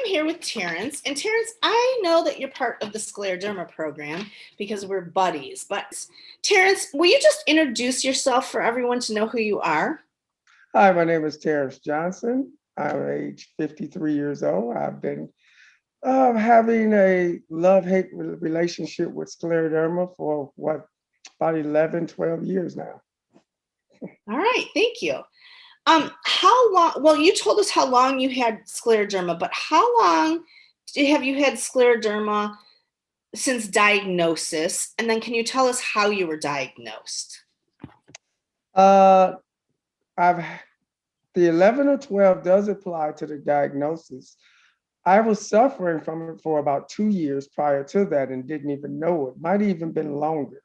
I'm here with Terrance. And Terrance, I know that you're part of the Scleroderma program because we're buddies. But Terrance, will you just introduce yourself for everyone to know who you are? Hi, my name is Terrance Johnson. I'm age 53 years old. I've been having a love-hate relationship with scleroderma for about 11, 12 years now. All right, thank you. How long? Well, you told us how long you had scleroderma, but how long have you had scleroderma since diagnosis? And then can you tell us how you were diagnosed? Uh, I've the 11 or 12 does apply to the diagnosis. I was suffering from it for about 2 years prior to that and didn't even know it. Might have even been longer.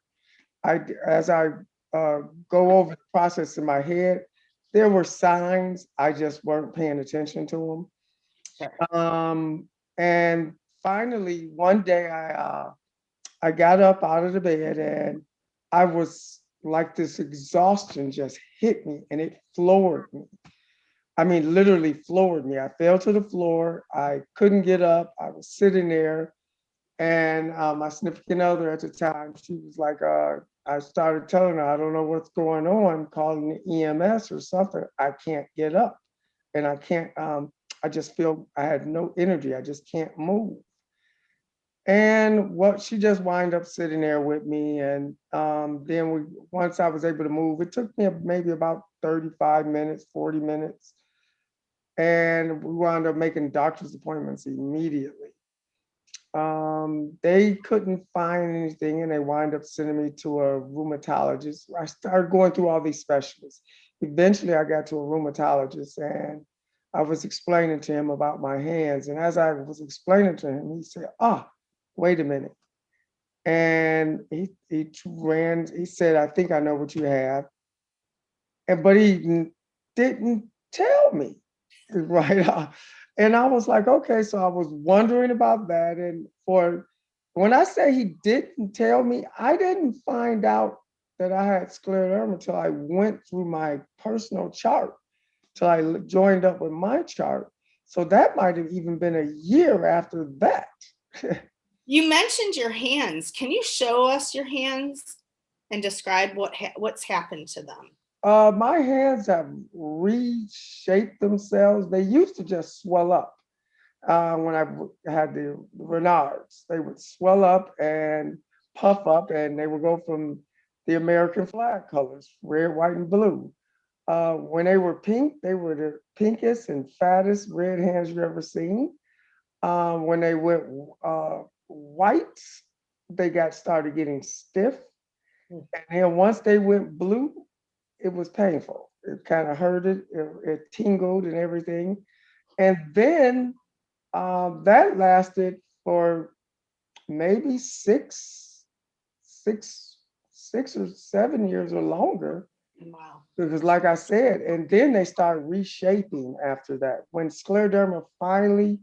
As I uh, go over the process in my head, there were signs. I just weren't paying attention to Sure. them. And finally, one day I got up out of the bed and I was like this exhaustion just hit me and it floored me. I mean, literally floored me. I fell to the floor. I couldn't get up. I was sitting there, and my significant other at the time, she was like, I started telling her, I don't know what's going on, calling the EMS or something. I can't get up, and I can't. I just feel I had no energy. I just can't move. And what she just wind up sitting there with me, and then once I was able to move, it took me maybe about 35 minutes, 40 minutes, and we wound up making doctor's appointments immediately. They couldn't find anything, and they wind up sending me to a rheumatologist. I started going through all these specialists. Eventually, I got to a rheumatologist, and I was explaining to him about my hands. And as I was explaining to him, he said, "Ah, wait a minute." And he said, "I think I know what you have," and but didn't tell me right off. And I was like, okay, so I was wondering about that. And for when I say he didn't tell me, I didn't find out that I had scleroderma until I went through my personal chart, till joined up with my chart. So that might have even been a year after that. You mentioned your hands. Can you show us your hands and describe what's happened to them? My hands have reshaped themselves. They used to just swell up. When had the Renards. They would swell up and puff up, and they would go from the American flag colors, red, white, and blue. When they were pink, they were the pinkest and fattest red hands you ever seen. When they went white, they got started getting stiff, Mm. and then once they went blue, it was painful. It kind of hurted, it tingled and everything. And then that lasted for maybe six, 6 or 7 years or longer. Wow. Because, like I said, and then they started reshaping after that. When scleroderma finally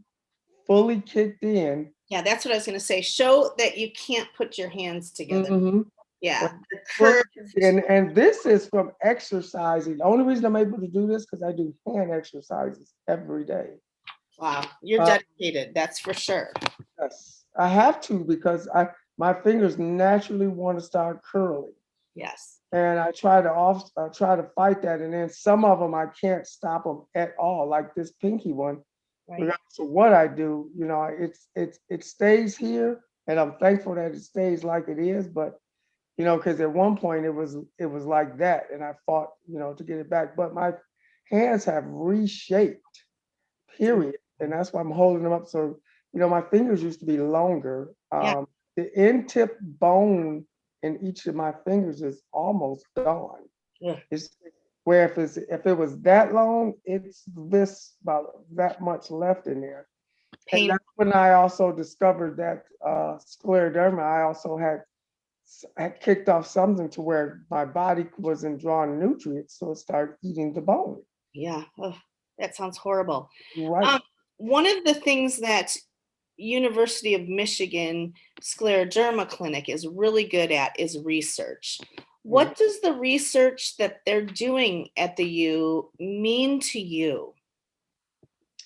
fully kicked in, Yeah, that's what I was going to say. Show that you can't put your hands together. mhm, Yeah, when the fully curve. kicked in, and this is from exercising. The only reason I'm able to do this because I do hand exercises every day. Wow, you're Uh, dedicated. That's for sure. yes, I have to because my fingers naturally want to start curling. Yes. And I try to fight that, and then some of them I can't stop them at all, like this pinky one. Right. Regardless of what I do, it stays here, and I'm thankful that it stays like it is. But because at one point it was like that, and I fought to get it back. But my hands have reshaped, period, and that's why I'm holding them up. So my fingers used to be longer. Yeah. The end tip bone in each of my fingers is almost gone. Yeah. It's where if it was that long, it's this about that much left in there. And Pain. that's when I also discovered that scleroderma. I also had kicked off something to where my body wasn't drawing nutrients, so it started eating the bone. Yeah. Oh, that sounds horrible. Right. Um, One of the things that University of Michigan Scleroderma Clinic is really good at is research. Mhm. What does the research that they're doing at the U mean to you?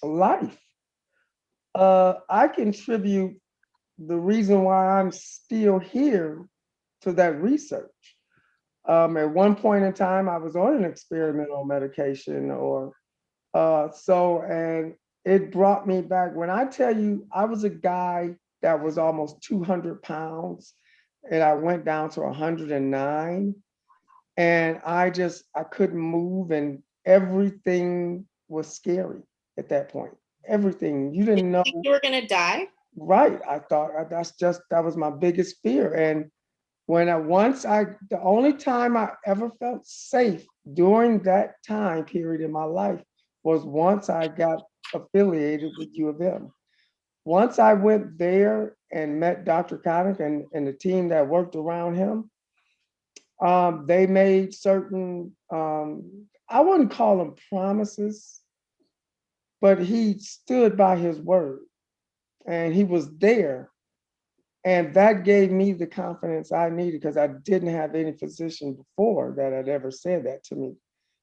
Life. I contribute the reason why I'm still here to that research. At one point in time, I was on an experimental medication, or and it brought me back. When I tell you, I was a guy that was almost 200 pounds, and I went down to 109, and I couldn't move, and everything was scary at that point. Everything you Did didn't you know. think you were gonna die? Right. I thought that was my biggest fear. And the only time I ever felt safe during that time period in my life was once I got affiliated with U of M. Once I went there and met Dr. Connick and the team that worked around him, they made certain, I wouldn't call them promises, but he stood by his word and he was there. And that gave me the confidence I needed because I didn't have any physician before that had ever said that to me.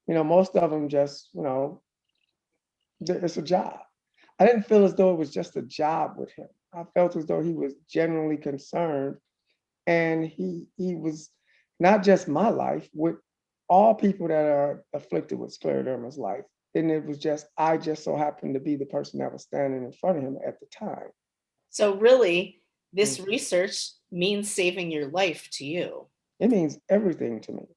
Most of them just, it's a job. I didn't feel as though it was just a job with him. I felt as though he was genuinely concerned, and he was not just my life, with all people that are afflicted with scleroderma's life. And it was just, I just so happened to be the person that was standing in front of him at the time. So really, this Mm. research means saving your life to you. It means everything to me.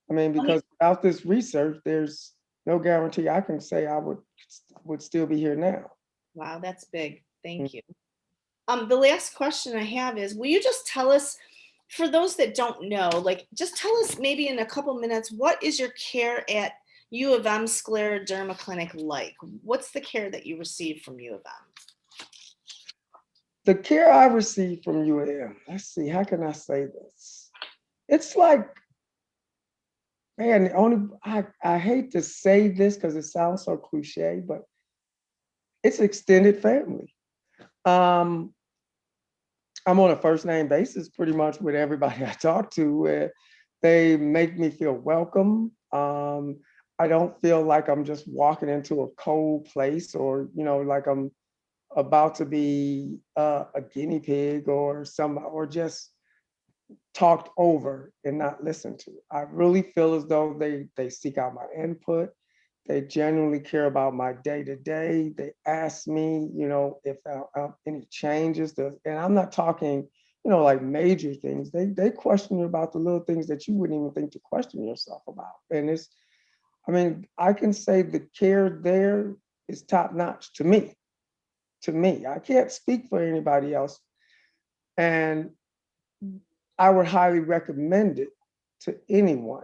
I mean, Let me- because without this research, there's no guarantee I can say I would still be here now. Wow, that's big. Mm. Thank you. The last question I have is, will you just tell us, for those that don't know, like just tell us maybe in a couple minutes, what is your care at U of M Scleroderma Clinic like? What's the care that you receive from U of M? The care I received from UAM, let's see, how can I say this? It's like, man, I hate to say this because it sounds so cliche, but it's extended family. Um, I'm on a first name basis pretty much with everybody I talk to. They make me feel welcome. I don't feel like I'm just walking into a cold place, or like I'm about to be a guinea pig or just talked over and not listened to. I really feel as though they seek out my input. They genuinely care about my day to day. They ask me, if any changes. And I'm not talking, like major things. They question you about the little things that you wouldn't even think to question yourself about. And I mean, I can say the care there is top notch to me. To me, I can't speak for anybody else. And I would highly recommend it to anyone.